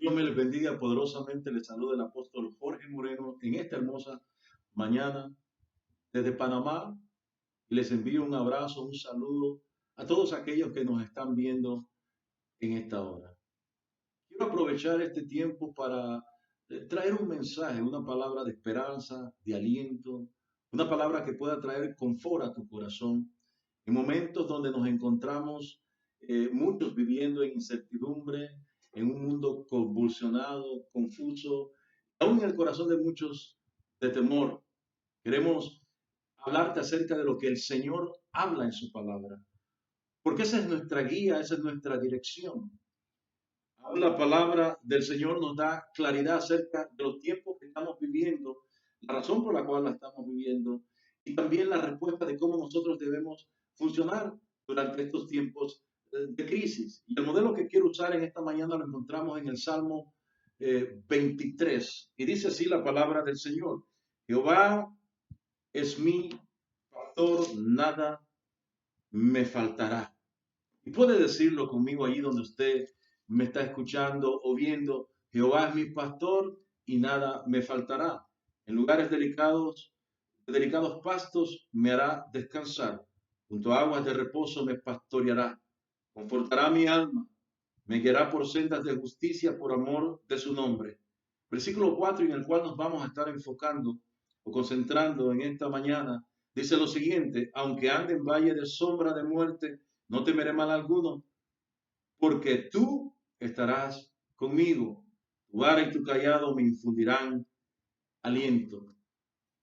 Dios me les bendiga poderosamente. Les saluda el apóstol Jorge Moreno en esta hermosa mañana desde Panamá y les envío un abrazo, un saludo a todos aquellos que nos están viendo en esta hora. Quiero aprovechar este tiempo para traer un mensaje, una palabra de esperanza, de aliento, una palabra que pueda traer confort a tu corazón en momentos donde nos encontramos muchos viviendo en incertidumbre, en un mundo convulsionado, confuso, aún en el corazón de muchos de temor. Queremos hablarte acerca de lo que el Señor habla en su palabra, porque esa es nuestra guía, esa es nuestra dirección. Aún la palabra del Señor nos da claridad acerca de los tiempos que estamos viviendo, la razón por la cual la estamos viviendo y también la respuesta de cómo nosotros debemos funcionar durante estos tiempos de crisis. Y el modelo que quiero usar en esta mañana lo encontramos en el Salmo 23 y dice así la palabra del Señor: Jehová es mi pastor, nada me faltará. Y puede decirlo conmigo allí donde usted me está escuchando o viendo: Jehová es mi pastor y nada me faltará. En lugares delicados pastos me hará descansar. Junto a aguas de reposo me pastoreará. Confortará mi alma. Me guiará por sendas de justicia por amor de su nombre. Versículo 4, en el cual nos vamos a estar enfocando o concentrando en esta mañana, dice lo siguiente: aunque ande en valle de sombra de muerte, no temeré mal alguno, porque tú estarás conmigo. Tu vara y tu callado me infundirán aliento.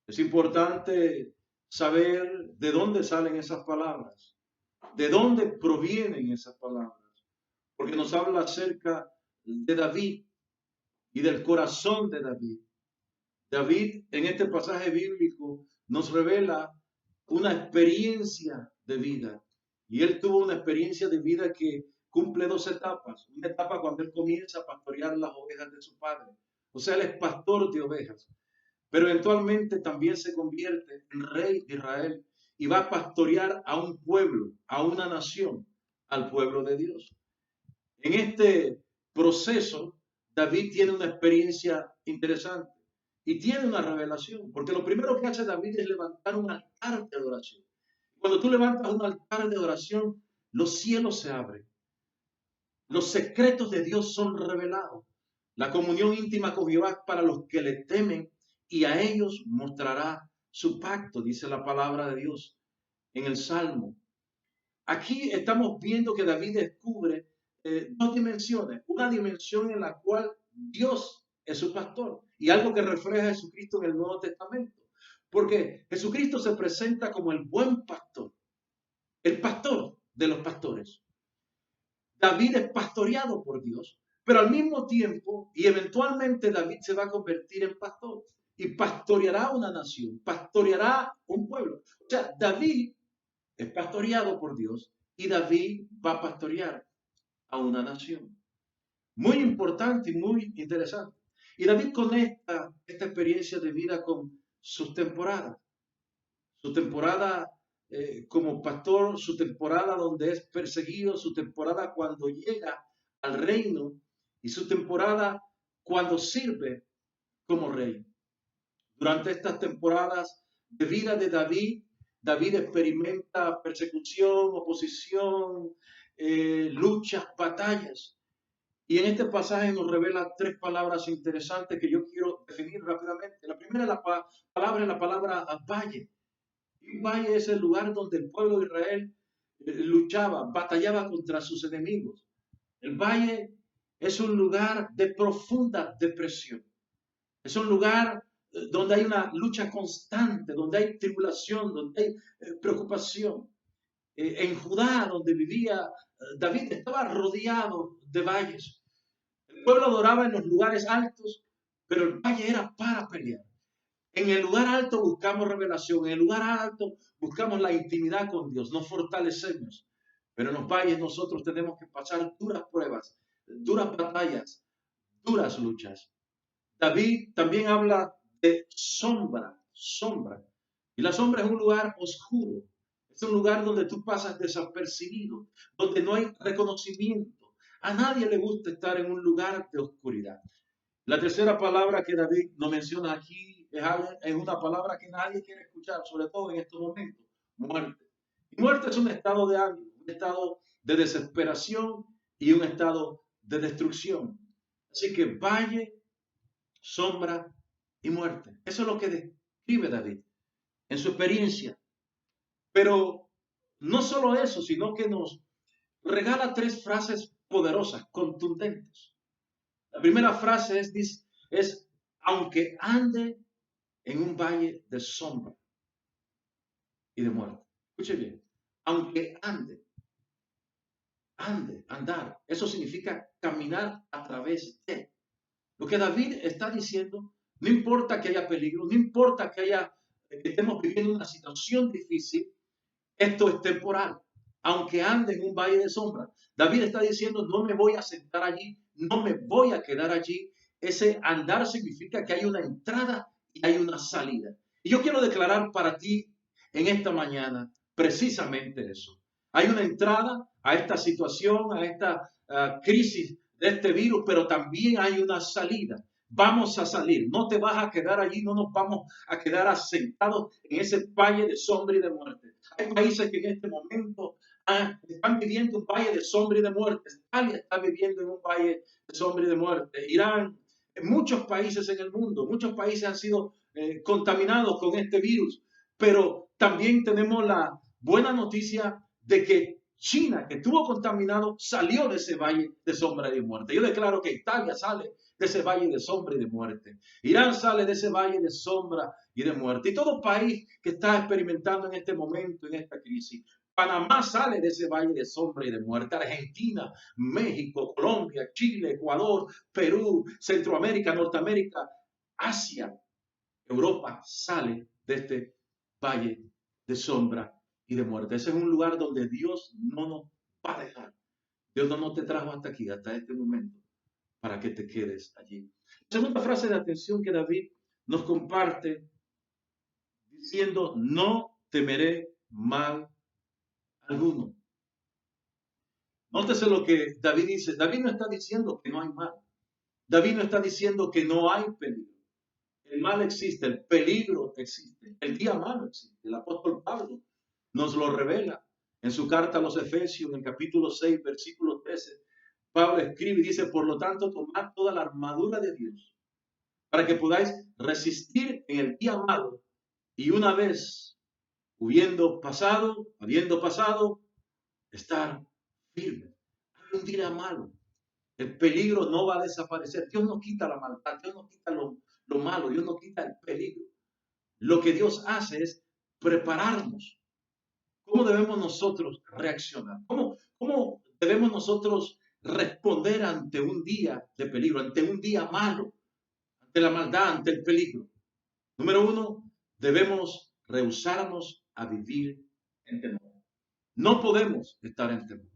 Es importante saber de dónde salen esas palabras, de dónde provienen esas palabras, porque nos habla acerca de David y del corazón de David. David en este pasaje bíblico nos revela una experiencia de vida. Y él tuvo una experiencia de vida que cumple dos etapas. Una etapa cuando él comienza a pastorear las ovejas de su padre. O sea, él es pastor de ovejas. Pero eventualmente también se convierte en rey de Israel y va a pastorear a un pueblo, a una nación, al pueblo de Dios. En este proceso, David tiene una experiencia interesante y tiene una revelación, porque lo primero que hace David es levantar un altar de adoración. Cuando tú levantas un altar de adoración, los cielos se abren, los secretos de Dios son revelados. La comunión íntima con Jehová es para los que le temen y a ellos mostrará su pacto, dice la palabra de Dios en el Salmo. Aquí estamos viendo que David descubre dos dimensiones. Una dimensión en la cual Dios es su pastor y algo que refleja a Jesucristo en el Nuevo Testamento. Porque Jesucristo se presenta como el buen pastor, el pastor de los pastores. David es pastoreado por Dios, pero al mismo tiempo y eventualmente David se va a convertir en pastor y pastoreará una nación, pastoreará un pueblo. O sea, David es pastoreado por Dios y David va a pastorear a una nación. Muy importante y muy interesante. Y David conecta esta experiencia de vida con sus temporadas. Su temporada como pastor, su temporada donde es perseguido, su temporada cuando llega al reino y su temporada cuando sirve como rey. Durante estas temporadas de vida de David, David experimenta persecución, oposición, luchas, batallas. Y en este pasaje nos revela tres palabras interesantes que yo quiero definir rápidamente. La primera es la palabra valle. Y un valle es el lugar donde el pueblo de Israel luchaba, batallaba contra sus enemigos. El valle es un lugar de profunda depresión. Es un lugar donde hay una lucha constante, donde hay tribulación, donde hay preocupación. En Judá, donde vivía David, estaba rodeado de valles. El pueblo adoraba en los lugares altos, pero el valle era para pelear. En el lugar alto buscamos revelación, en el lugar alto buscamos la intimidad con Dios, nos fortalecemos. Pero en los valles nosotros tenemos que pasar duras pruebas, duras batallas, duras luchas. David también habla de sombra. Y la sombra es un lugar oscuro, es un lugar donde tú pasas desapercibido, donde no hay reconocimiento. A nadie le gusta estar en un lugar de oscuridad. La tercera palabra que David nos menciona aquí es una palabra que nadie quiere escuchar, sobre todo en estos momentos, muerte. Y muerte es un estado de ánimo, un estado de desesperación y un estado de destrucción. Así que valle, sombra y muerte. Eso es lo que describe David en su experiencia. Pero no solo eso, sino que nos regala tres frases poderosas, contundentes. La primera frase es aunque ande en un valle de sombra y de muerte. Escuche bien, aunque andar, eso significa caminar a través de. Lo que David está diciendo, no importa que haya peligro, no importa que estemos viviendo una situación difícil, esto es temporal. Aunque ande en un valle de sombra, David está diciendo, no me voy a sentar allí, no me voy a quedar allí. Ese andar significa que hay una entrada y hay una salida. Y yo quiero declarar para ti en esta mañana precisamente eso. Hay una entrada a esta situación, a esta crisis de este virus, pero también hay una salida. Vamos a salir, no te vas a quedar allí, no nos vamos a quedar asentados en ese valle de sombra y de muerte. Hay países que en este momento están viviendo un valle de sombra y de muerte. Italia está viviendo en un valle de sombra y de muerte. Irán, en muchos países en el mundo, muchos países han sido contaminados con este virus. Pero también tenemos la buena noticia de que China, que estuvo contaminado, salió de ese valle de sombra y de muerte. Yo declaro que Italia sale de ese valle de sombra y de muerte. Irán sale de ese valle de sombra y de muerte. Y todo país que está experimentando en este momento, en esta crisis. Panamá sale de ese valle de sombra y de muerte. Argentina, México, Colombia, Chile, Ecuador, Perú, Centroamérica, Norteamérica, Asia, Europa sale de este valle de sombra y de muerte. Ese es un lugar donde Dios no nos va a dejar. Dios no te trajo hasta aquí, hasta este momento, para que te quedes allí. Segunda frase de atención que David nos comparte diciendo, no temeré mal alguno. Nótese lo que David dice. David no está diciendo que no hay mal. David no está diciendo que no hay peligro. El mal existe, el peligro existe, el día malo existe. El apóstol Pablo nos lo revela en su carta a los Efesios, en el capítulo 6, versículo 13. Pablo escribe y dice, por lo tanto, tomad toda la armadura de Dios para que podáis resistir en el día malo y una vez habiendo pasado, estar firme. Hay un día malo. El peligro no va a desaparecer. Dios no quita la maldad, Dios no quita lo malo, Dios no quita el peligro. Lo que Dios hace es prepararnos. ¿Cómo debemos nosotros reaccionar? ¿Cómo debemos nosotros responder ante un día de peligro, ante un día malo, ante la maldad, ante el peligro? Número uno, debemos rehusarnos a vivir en temor. No podemos estar en temor.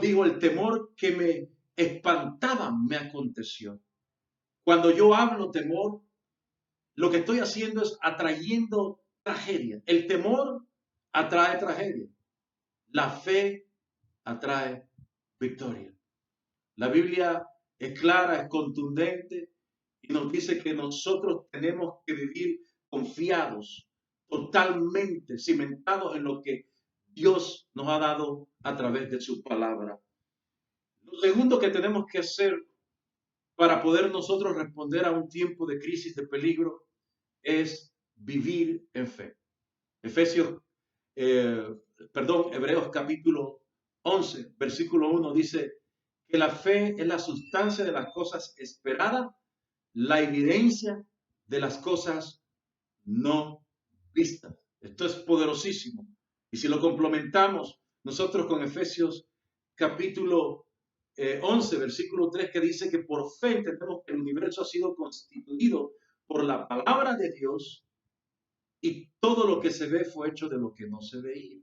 Digo, el temor que me espantaba me aconteció. Cuando yo hablo temor, lo que estoy haciendo es atrayendo tragedia. El temor atrae tragedia. La fe atrae victoria. La Biblia es clara, es contundente y nos dice que nosotros tenemos que vivir confiados, totalmente cimentados en lo que Dios nos ha dado a través de su palabra. Lo segundo que tenemos que hacer para poder nosotros responder a un tiempo de crisis, de peligro, es vivir en fe. Hebreos capítulo 11, versículo 1 dice que la fe es la sustancia de las cosas esperadas, la evidencia de las cosas no vistas. Esto es poderosísimo. Y si lo complementamos nosotros con Efesios capítulo 11, versículo 3, que dice que por fe entendemos que el universo ha sido constituido por la palabra de Dios y todo lo que se ve fue hecho de lo que no se veía.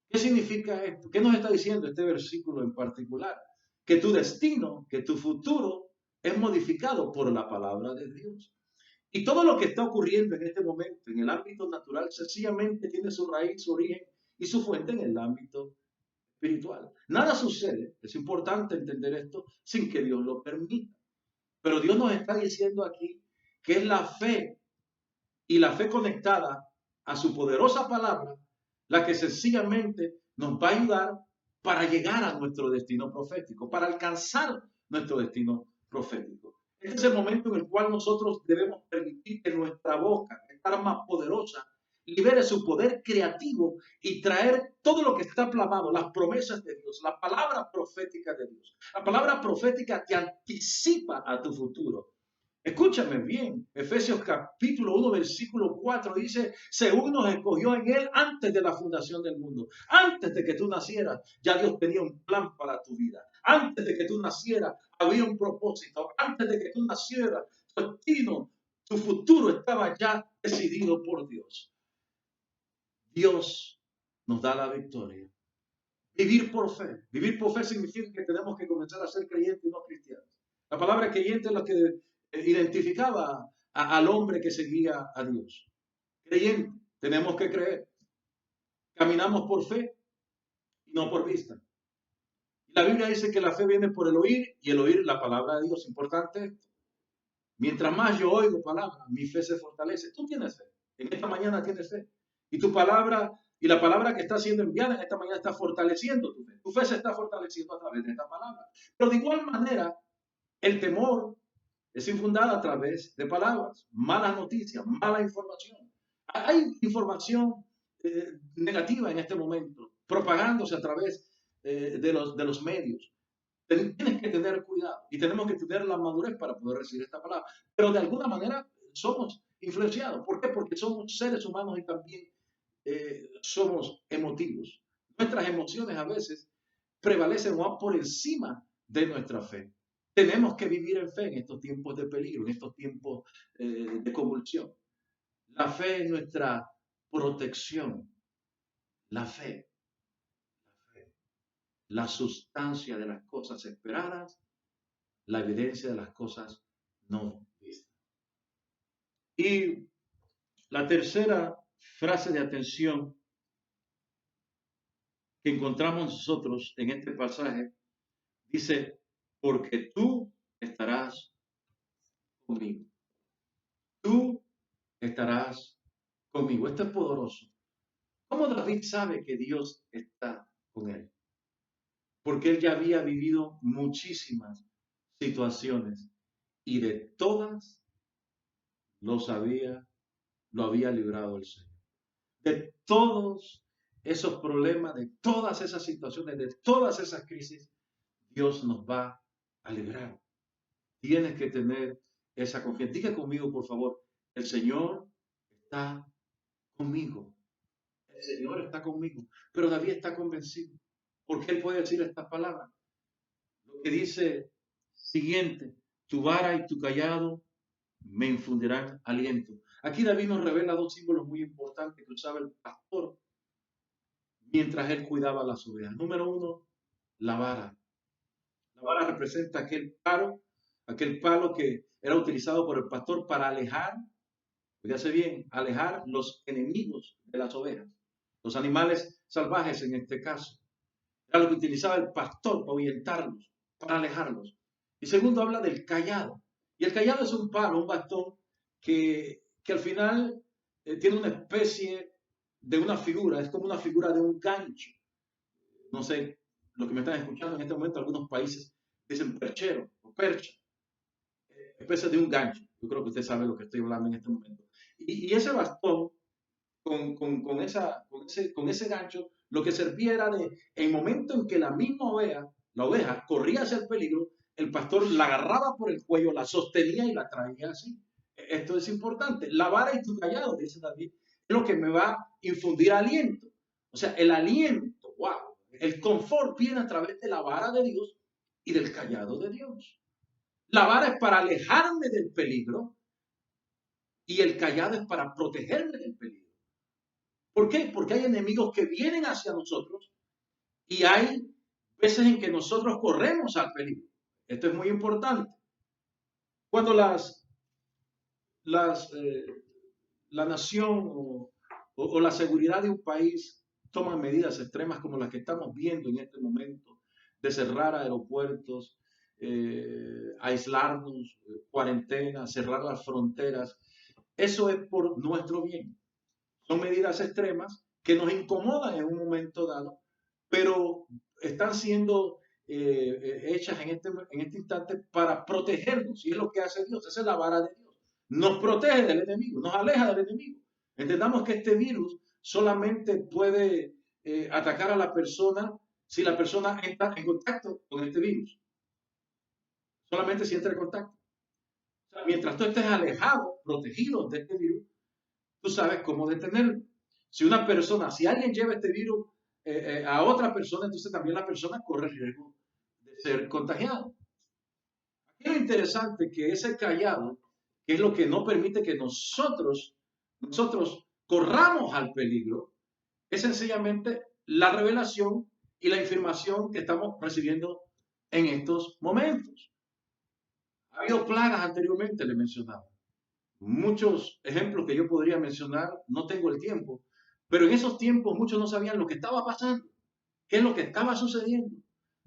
¿Qué significa esto? ¿Qué nos está diciendo este versículo en particular? Que tu destino, que tu futuro es modificado por la palabra de Dios. Y todo lo que está ocurriendo en este momento en el ámbito natural sencillamente tiene su raíz, su origen y su fuente en el ámbito espiritual. Nada sucede, es importante entender esto, sin que Dios lo permita. Pero Dios nos está diciendo aquí que es la fe y la fe conectada a su poderosa palabra la que sencillamente nos va a ayudar para llegar a nuestro destino profético, para alcanzar nuestro destino profético. Este es el momento en el cual nosotros debemos permitir que nuestra boca, esta arma poderosa, libere su poder creativo y traer todo lo que está plasmado, las promesas de Dios, la palabra profética de Dios. La palabra profética te anticipa a tu futuro. Escúchame bien, Efesios capítulo 1, versículo 4 dice, según nos escogió en Él antes de la fundación del mundo, antes de que tú nacieras, ya Dios tenía un plan para tu vida. Antes de que tú nacieras, había un propósito. Antes de que tú nacieras, tu destino, tu futuro estaba ya decidido por Dios. Dios nos da la victoria. Vivir por fe. Vivir por fe significa que tenemos que comenzar a ser creyentes y no cristianos. La palabra creyente es la que identificaba al hombre que seguía a Dios. Creyente, tenemos que creer. Caminamos por fe y no por vista. La Biblia dice que la fe viene por el oír y el oír la palabra de Dios. Importante esto. Mientras más yo oigo palabra, mi fe se fortalece. Tú tienes fe. En esta mañana tienes fe. Y tu palabra y la palabra que está siendo enviada en esta mañana está fortaleciendo tu fe. Tu fe se está fortaleciendo a través de esta palabra. Pero de igual manera, el temor es infundada a través de palabras, malas noticias, mala información. Hay información negativa en este momento, propagándose a través de los medios. Tienes que tener cuidado y tenemos que tener la madurez para poder recibir esta palabra. Pero de alguna manera somos influenciados. ¿Por qué? Porque somos seres humanos y también somos emotivos. Nuestras emociones a veces prevalecen o van por encima de nuestra fe. Tenemos que vivir en fe en estos tiempos de peligro, en estos tiempos de convulsión. La fe es nuestra protección. La fe, la sustancia de las cosas esperadas, la evidencia de las cosas no vistas. Y la tercera frase de atención que encontramos nosotros en este pasaje dice, porque tú estarás conmigo. Tú estarás conmigo. Esto es poderoso. ¿Cómo David sabe que Dios está con él? Porque él ya había vivido muchísimas situaciones y de todas lo había librado el Señor. De todos esos problemas, de todas esas situaciones, de todas esas crisis, Dios nos va a librar. Tienes que tener esa confianza. Diga conmigo, por favor, el Señor está conmigo. El Señor está conmigo. Pero David está convencido. Porque él puede decir estas palabras. Lo que dice siguiente, tu vara y tu callado me infundirán aliento. Aquí David nos revela dos símbolos muy importantes que usaba el pastor mientras él cuidaba las ovejas. Número uno, la vara. La vara representa aquel palo que era utilizado por el pastor para alejar, fíjate bien, alejar los enemigos de las ovejas, los animales salvajes en este caso. Era lo que utilizaba el pastor para ahuyentarlos, para alejarlos. Y segundo, habla del cayado. Y el cayado es un palo, un bastón que al final tiene una especie de una figura, es como una figura de un gancho. No sé, lo que me están escuchando en este momento, algunos países dicen perchero o percha, especie de un gancho. Yo creo que usted sabe lo que estoy hablando en este momento. Y ese bastón, con ese gancho, lo que servía era de, en el momento en que la oveja corría hacia el peligro, el pastor la agarraba por el cuello, la sostenía y la traía así. Esto es importante. La vara y tu callado, dice David, es lo que me va a infundir aliento. O sea, el aliento, wow, el confort viene a través de la vara de Dios y del callado de Dios. La vara es para alejarme del peligro y el callado es para protegerme del peligro. ¿Por qué? Porque hay enemigos que vienen hacia nosotros y hay veces en que nosotros corremos al peligro. Esto es muy importante. Cuando la nación o la seguridad de un país toman medidas extremas como las que estamos viendo en este momento, de cerrar aeropuertos, aislarnos, cuarentena, cerrar las fronteras. Eso es por nuestro bien. Son medidas extremas que nos incomodan en un momento dado, pero están siendo hechas en este instante para protegernos. Y es lo que hace Dios. Esa es la vara de Dios. Nos protege del enemigo, nos aleja del enemigo. Entendamos que este virus solamente puede atacar a la persona si la persona entra en contacto con este virus. Solamente si entra en contacto. O sea, mientras tú estés alejado, protegido de este virus, tú sabes cómo detenerlo. Si una persona, si alguien lleva este virus a otra persona, entonces también la persona corre el riesgo de ser contagiada. Aquí lo interesante que ese callado, que es lo que no permite que nosotros corramos al peligro, es sencillamente la revelación y la información que estamos recibiendo en estos momentos. Ha habido plagas anteriormente, le mencionaba. Muchos ejemplos que yo podría mencionar, no tengo el tiempo, pero en esos tiempos muchos no sabían lo que estaba pasando, qué es lo que estaba sucediendo,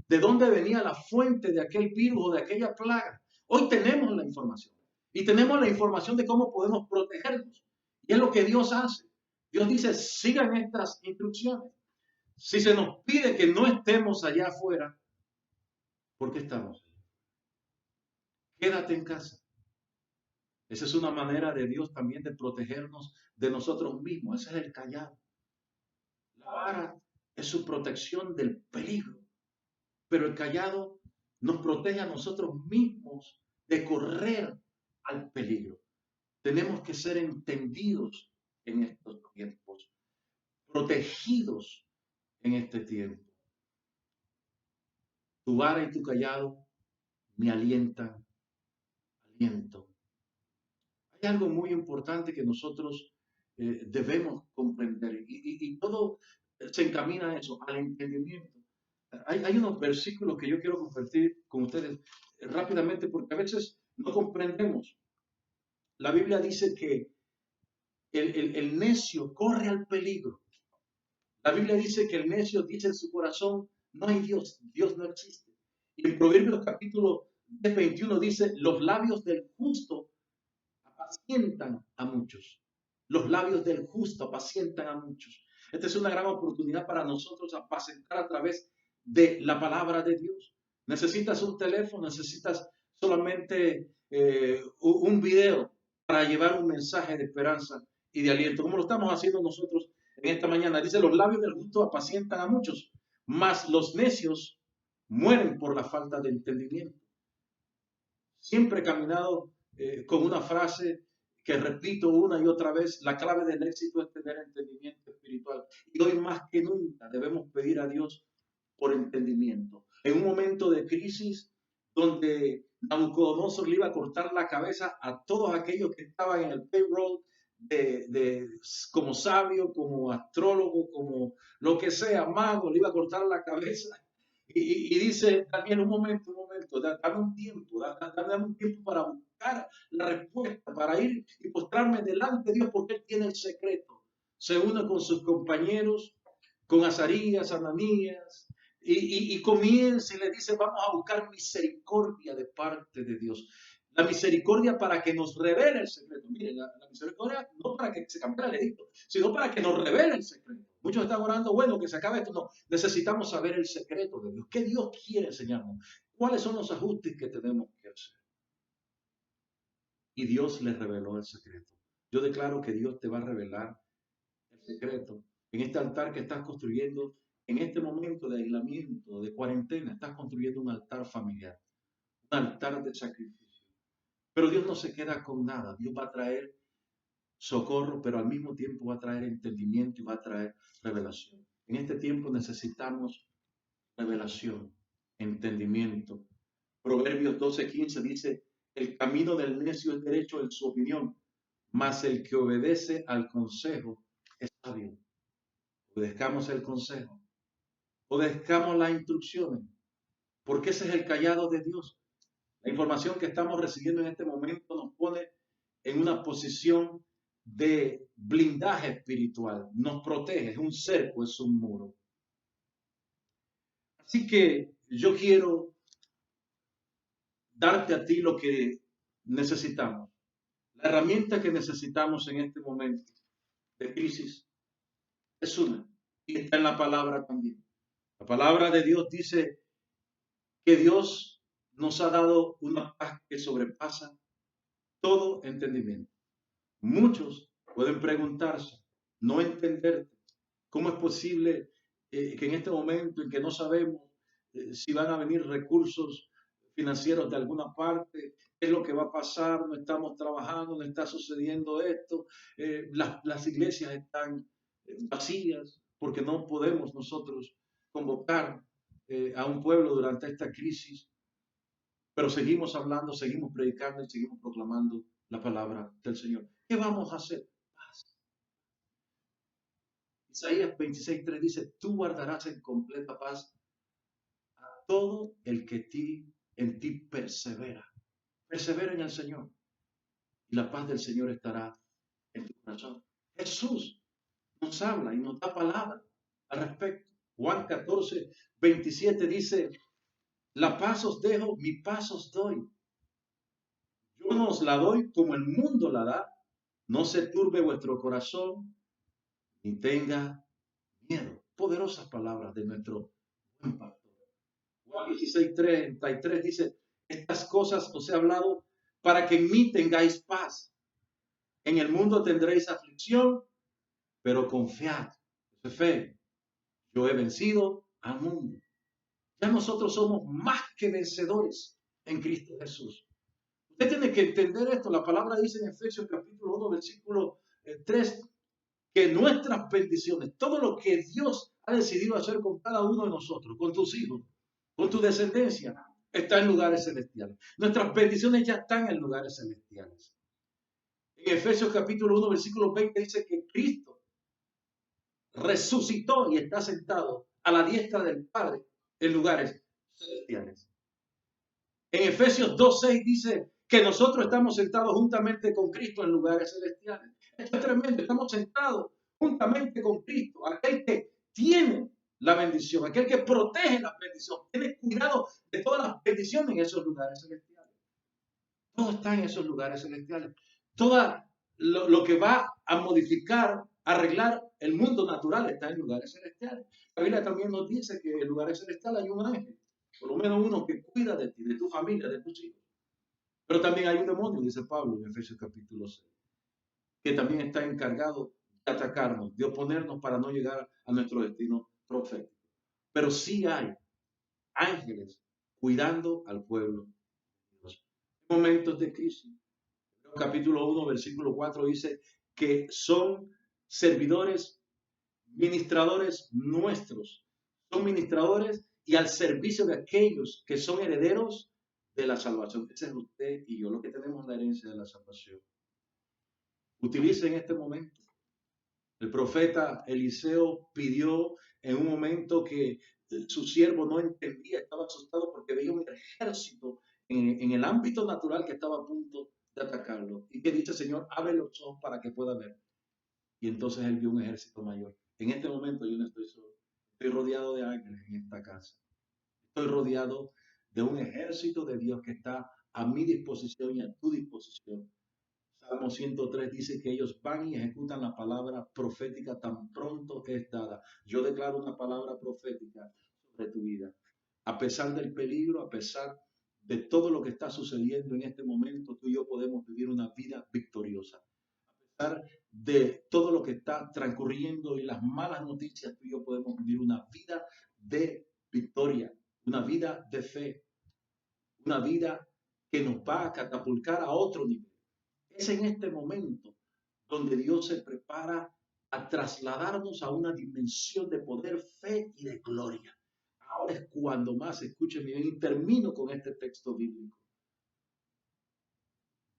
de dónde venía la fuente de aquel virus o de aquella plaga. Hoy tenemos la información y tenemos la información de cómo podemos protegernos. Y es lo que Dios hace. Dios dice, sigan estas instrucciones. Si se nos pide que no estemos allá afuera, ¿por qué estamos? Quédate en casa. Esa es una manera de Dios también de protegernos de nosotros mismos. Ese es el callado. La vara es su protección del peligro, pero el callado nos protege a nosotros mismos de correr al peligro. Tenemos que ser entendidos en estos tiempos, protegidos en este tiempo. Tu vara y tu callado me alientan, aliento. Hay algo muy importante que nosotros debemos comprender y todo se encamina a eso, al entendimiento. Hay unos versículos que yo quiero compartir con ustedes rápidamente porque a veces no comprendemos. La Biblia dice que el necio corre al peligro. La Biblia dice que el necio dice en su corazón, no hay Dios, Dios no existe. Y en Proverbios capítulo 21 dice, los labios del justo apacientan a muchos. Los labios del justo apacientan a muchos. Esta es una gran oportunidad para nosotros apacentar a través de la palabra de Dios. Necesitas un teléfono, necesitas solamente un video para llevar un mensaje de esperanza y de aliento, como lo estamos haciendo nosotros en esta mañana. Dice, los labios del justo apacientan a muchos, mas los necios mueren por la falta de entendimiento. Siempre he caminado con una frase que repito una y otra vez, la clave del éxito es tener entendimiento espiritual. Y hoy más que nunca debemos pedir a Dios por entendimiento. En un momento de crisis donde Nabucodonosor le iba a cortar la cabeza a todos aquellos que estaban en el payroll como sabio, como astrólogo, como lo que sea, mago, le iba a cortar la cabeza. Y dice también, un momento, dame un tiempo, dame un tiempo para buscar la respuesta, para ir y postrarme delante de Dios, porque Él tiene el secreto. Se une con sus compañeros, con Azarías, Ananías, y comienza y le dice, vamos a buscar misericordia de parte de Dios. La misericordia para que nos revele el secreto. Miren, la misericordia no para que se cambie el edicto, sino para que nos revele el secreto. Muchos están orando, bueno, que se acabe esto. No, necesitamos saber el secreto de Dios. ¿Qué Dios quiere enseñarnos? ¿Cuáles son los ajustes que tenemos que hacer? Y Dios les reveló el secreto. Yo declaro que Dios te va a revelar el secreto. En este altar que estás construyendo, en este momento de aislamiento, de cuarentena, estás construyendo un altar familiar, un altar de sacrificio. Pero Dios no se queda con nada. Dios va a traer socorro, pero al mismo tiempo va a traer entendimiento y va a traer revelación. En este tiempo necesitamos revelación, entendimiento. Proverbios 12:15 dice, el camino del necio es derecho en su opinión, mas el que obedece al consejo es sabio. Obedezcamos el consejo, obedezcamos las instrucciones, porque ese es el callado de Dios. La información que estamos recibiendo en este momento nos pone en una posición de blindaje espiritual, nos protege, es un cerco, es un muro. Así que yo quiero darte a ti lo que necesitamos. La herramienta que necesitamos en este momento de crisis es una, y está en la palabra también. La palabra de Dios dice que Dios nos ha dado una paz que sobrepasa todo entendimiento. Muchos pueden preguntarse, no entenderte, ¿cómo es posible que en este momento en que no sabemos si van a venir recursos financieros de alguna parte, qué es lo que va a pasar, no estamos trabajando, no está sucediendo esto, las iglesias están vacías porque no podemos nosotros convocar a un pueblo durante esta crisis, pero seguimos hablando, seguimos predicando y seguimos proclamando la palabra del Señor? ¿Qué vamos a hacer? Paz. Isaías 26:3 dice, tú guardarás en completa paz a todo el que en ti persevera. Persevera en el Señor y la paz del Señor estará en tu corazón. Jesús nos habla y nos da palabra al respecto. Juan 14:27 dice, la paz os dejo, mi paz os doy. Yo no os la doy como el mundo la da. No se turbe vuestro corazón ni tenga miedo. Poderosas palabras de nuestro buen pastor. Juan 16:33 dice, estas cosas os he hablado para que en mí tengáis paz. En el mundo tendréis aflicción, pero confiad. Eso es fe. Yo he vencido al mundo. Ya nosotros somos más que vencedores en Cristo Jesús. Usted tiene que entender esto. La palabra dice en Efesios capítulo 1, versículo 3, que nuestras bendiciones, todo lo que Dios ha decidido hacer con cada uno de nosotros, con tus hijos, con tu descendencia, está en lugares celestiales. Nuestras bendiciones ya están en lugares celestiales. En Efesios capítulo 1, versículo 20 dice que Cristo resucitó y está sentado a la diestra del Padre en lugares celestiales. En Efesios 2:6 dice que nosotros estamos sentados juntamente con Cristo en lugares celestiales. Esto es tremendo, estamos sentados juntamente con Cristo, aquel que tiene la bendición, aquel que protege la bendición, tiene cuidado de todas las bendiciones en esos lugares celestiales. Todo está en esos lugares celestiales. Todo lo que va a modificar, arreglar el mundo natural está en lugares celestiales. La Biblia también nos dice que en lugares celestiales hay un ángel, por lo menos uno que cuida de ti, de tu familia, de tus hijos. Pero también hay un demonio, dice Pablo en Efesios capítulo 6, que también está encargado de atacarnos, de oponernos para no llegar a nuestro destino profético. Pero sí hay ángeles cuidando al pueblo. En momentos de crisis. Capítulo 1, versículo 4 dice que son servidores, ministradores nuestros. Son ministradores y al servicio de aquellos que son herederos de la salvación. Ese es usted y yo, lo que tenemos la herencia de la salvación. Utilice en este momento. El profeta Eliseo pidió en un momento que su siervo no entendía, estaba asustado porque veía un ejército en el ámbito natural que estaba a punto de atacarlo. Y que dice, Señor, abre los ojos para que pueda ver. Y entonces él vio un ejército mayor. En este momento yo no estoy solo. Estoy rodeado de ángeles en esta casa. Estoy rodeado de un ejército de Dios que está a mi disposición y a tu disposición. Salmo 103 dice que ellos van y ejecutan la palabra profética tan pronto es dada. Yo declaro una palabra profética sobre tu vida. A pesar del peligro, a pesar de todo lo que está sucediendo en este momento, tú y yo podemos vivir una vida victoriosa. A pesar de todo lo que está transcurriendo y las malas noticias, tú y yo podemos vivir una vida de victoria, una vida de fe, una vida que nos va a catapultar a otro nivel. Es en este momento donde Dios se prepara a trasladarnos a una dimensión de poder, fe y de gloria. Ahora es cuando más, escuchen bien, y termino con este texto bíblico.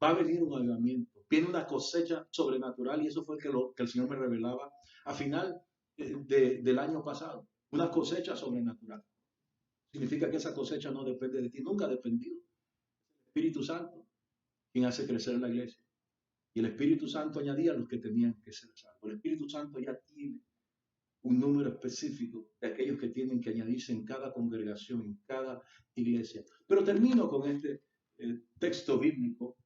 Va a venir un avivamiento, viene una cosecha sobrenatural y eso fue lo que el Señor me revelaba a final del año pasado. Una cosecha sobrenatural. Significa que esa cosecha no depende de ti, nunca ha dependido. Espíritu Santo, quien hace crecer la iglesia. Y el Espíritu Santo añadía a los que tenían que ser salvos. El Espíritu Santo ya tiene un número específico de aquellos que tienen que añadirse en cada congregación, en cada iglesia. Pero termino con este texto bíblico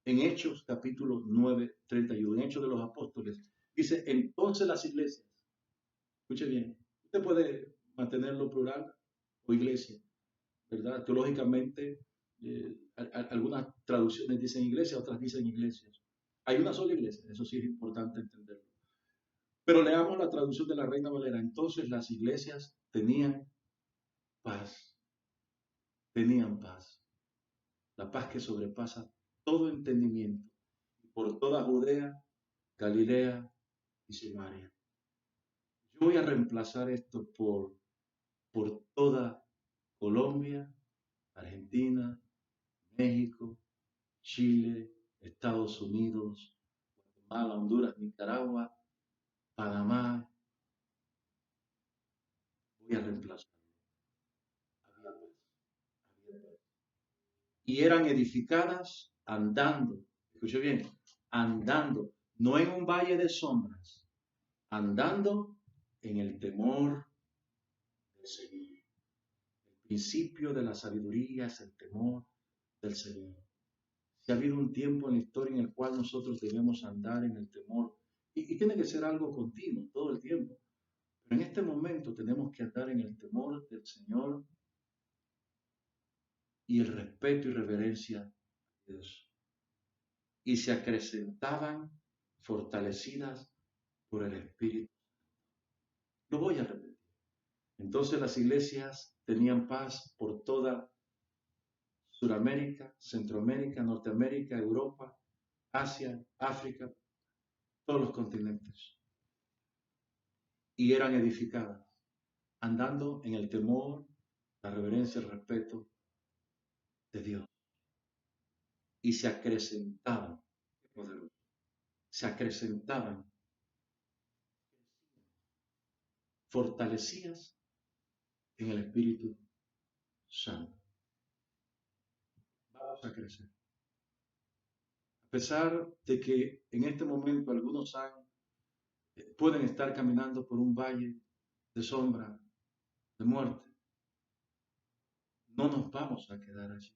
en Hechos capítulo 9, 31, en Hechos de los Apóstoles. Dice, entonces las iglesias, escuche bien, usted puede mantenerlo plural o iglesia, ¿verdad? Teológicamente, algunas traducciones dicen iglesia, otras dicen iglesias. Hay una sola iglesia, eso sí es importante entenderlo. Pero leamos la traducción de la Reina Valera. Entonces las iglesias paz, tenían paz, la paz que sobrepasa todo entendimiento, por toda Judea, Galilea y Samaria. Yo voy a reemplazar esto por toda Colombia, Argentina, México, Chile, Estados Unidos, Guatemala, Honduras, Nicaragua, Panamá. Voy a reemplazarlo. Había paz, había paz. Y eran edificadas andando, escuche bien, andando, no en un valle de sombras, andando en el temor del Señor. El principio de la sabiduría es el temor del Señor. Si ha habido un tiempo en la historia en el cual nosotros debemos andar en el temor, y tiene que ser algo continuo, todo el tiempo, pero en este momento tenemos que andar en el temor del Señor y el respeto y reverencia a Dios. Y se acrecentaban fortalecidas por el Espíritu. Lo voy a repetir. Entonces las iglesias tenían paz por toda Sudamérica, Centroamérica, Norteamérica, Europa, Asia, África, todos los continentes. Y eran edificadas, andando en el temor, la reverencia, el respeto de Dios. Y se acrecentaban, se acrecentaban, fortalecidas en el Espíritu Santo. Vamos a crecer. A pesar de que en este momento algunos pueden estar caminando por un valle de sombra, de muerte, no nos vamos a quedar allí.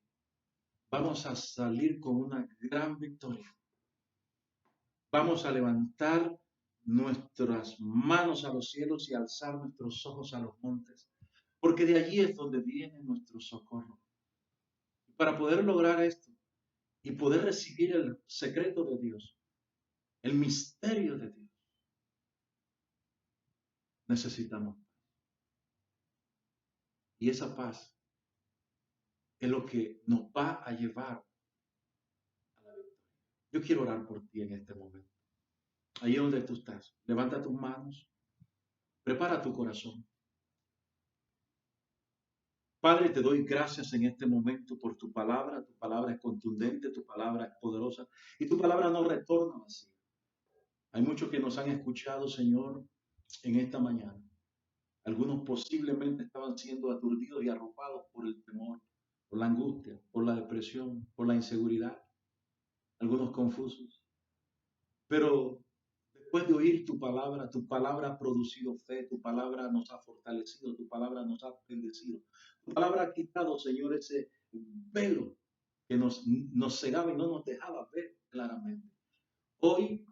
Vamos a salir con una gran victoria. Vamos a levantar nuestras manos a los cielos y alzar nuestros ojos a los montes, porque de allí es donde viene nuestro socorro. Para poder lograr esto y poder recibir el secreto de Dios, el misterio de Dios, necesitamos paz. Y esa paz es lo que nos va a llevar a la victoria. Yo quiero orar por ti en este momento. Ahí donde tú estás, levanta tus manos, prepara tu corazón. Padre, te doy gracias en este momento por tu palabra es contundente, tu palabra es poderosa y tu palabra no retorna vacía. Hay muchos que nos han escuchado, Señor, en esta mañana. Algunos posiblemente estaban siendo aturdidos y arropados por el temor, por la angustia, por la depresión, por la inseguridad, algunos confusos. Pero después de oír tu palabra ha producido fe, tu palabra nos ha fortalecido, tu palabra nos ha bendecido. Tu palabra ha quitado, Señor, ese velo que nos cegaba y no nos dejaba ver claramente. Hoy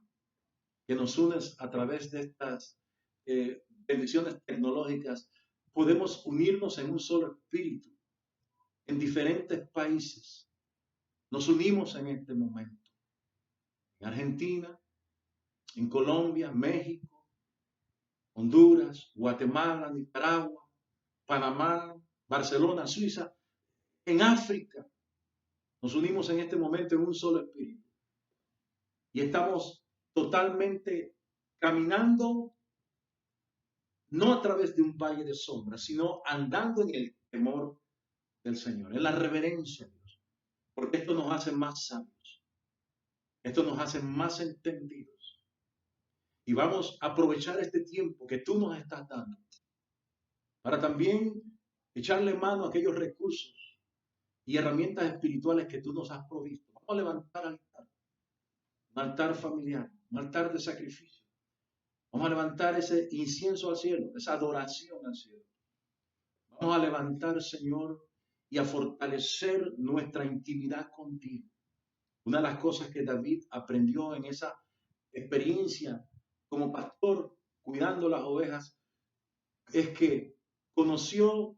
que nos unes a través de estas bendiciones tecnológicas, podemos unirnos en un solo espíritu, en diferentes países. Nos unimos en este momento. En Argentina, en Colombia, México, Honduras, Guatemala, Nicaragua, Panamá, Barcelona, Suiza, en África. Nos unimos en este momento en un solo espíritu. Y estamos totalmente caminando, no a través de un valle de sombras, sino andando en el temor del Señor, en la reverencia a Dios. Porque esto nos hace más sabios. Esto nos hace más entendidos. Y vamos a aprovechar este tiempo que tú nos estás dando para también echarle mano a aquellos recursos y herramientas espirituales que tú nos has provisto. Vamos a levantar altar. un altar familiar, un altar de sacrificio. Vamos a levantar ese incienso al cielo, esa adoración al cielo. Vamos a levantar, Señor, y a fortalecer nuestra intimidad contigo. Una de las cosas que David aprendió en esa experiencia como pastor cuidando las ovejas es que conoció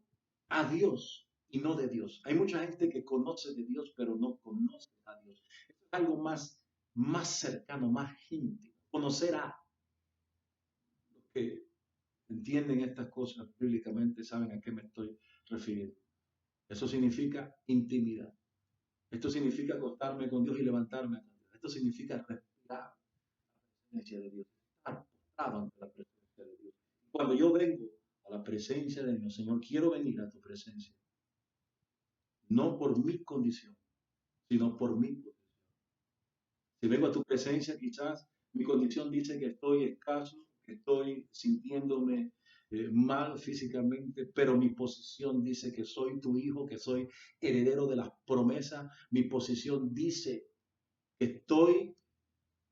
a Dios y no de Dios. Hay mucha gente que conoce de Dios, pero no conoce a Dios. Es algo más cercano, más íntimo. Conocer a los que entienden estas cosas bíblicamente saben a qué me estoy refiriendo. Eso significa intimidad. Esto significa acostarme con Dios y levantarme con Dios. Esto significa respirar la presencia de Dios, estar postrado ante la presencia de Dios. Cuando yo vengo a la presencia de Dios, Señor, quiero venir a tu presencia, no por mi condición, sino por mi posición. Si vengo a tu presencia, quizás mi condición dice que estoy escaso, que estoy sintiéndome mal físicamente, pero mi posición dice que soy tu hijo, que soy heredero de las promesas. Mi posición dice que estoy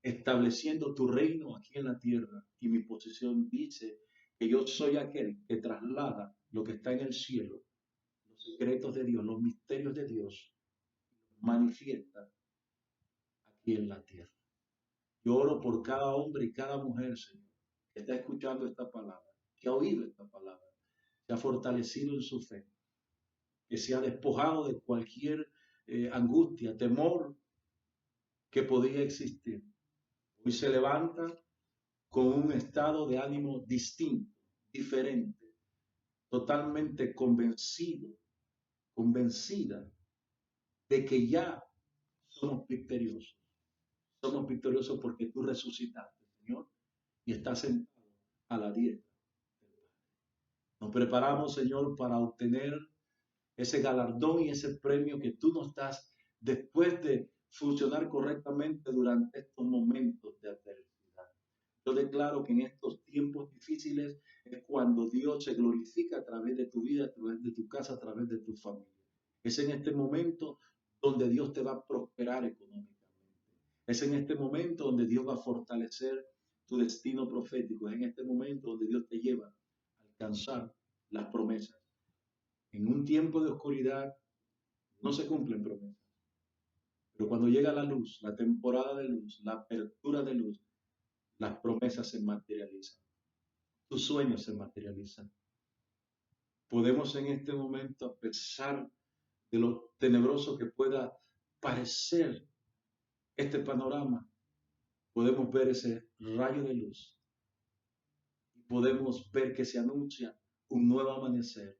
estableciendo tu reino aquí en la tierra y mi posición dice que yo soy aquel que traslada lo que está en el cielo, los secretos de Dios, los misterios de Dios, manifiesta aquí en la tierra. Yo oro por cada hombre y cada mujer, Señor, que está escuchando esta palabra, que ha oído esta palabra, que ha fortalecido en su fe, que se ha despojado de cualquier angustia, temor que podía existir. Hoy se levanta con un estado de ánimo distinto, diferente, totalmente convencida de que ya somos victoriosos. Somos victoriosos porque tú resucitaste, Señor, y estás sentado a la diestra. Nos preparamos, Señor, para obtener ese galardón y ese premio que tú nos das después de funcionar correctamente durante estos momentos de adversidad. Yo declaro que en estos tiempos difíciles es cuando Dios se glorifica a través de tu vida, a través de tu casa, a través de tu familia. Es en este momento donde Dios te va a prosperar económicamente. Es en este momento donde Dios va a fortalecer tu destino profético. Es en este momento donde Dios te lleva a alcanzar las promesas. En un tiempo de oscuridad no se cumplen promesas. Pero cuando llega la luz, la temporada de luz, la apertura de luz, las promesas se materializan. Tus sueños se materializan. Podemos en este momento, a pesar de lo tenebroso que pueda parecer este panorama, podemos ver ese rayo de luz y podemos ver que se anuncia un nuevo amanecer.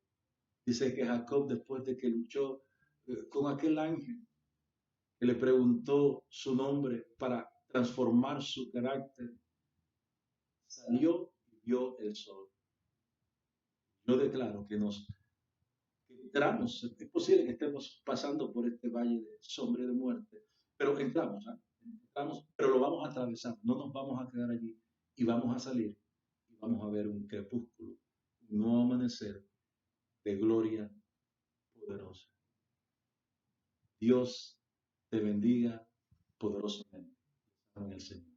Dice que Jacob, después de que luchó con aquel ángel que le preguntó su nombre para transformar su carácter, salió y vio el sol. Yo declaro que entramos, es posible que estemos pasando por este valle de sombra y de muerte, pero entramos, ¿eh? Entramos, pero lo vamos a atravesar, no nos vamos a quedar allí y vamos a salir y vamos a ver un crepúsculo, un nuevo amanecer de gloria poderosa. Dios te bendiga poderosamente en el Señor.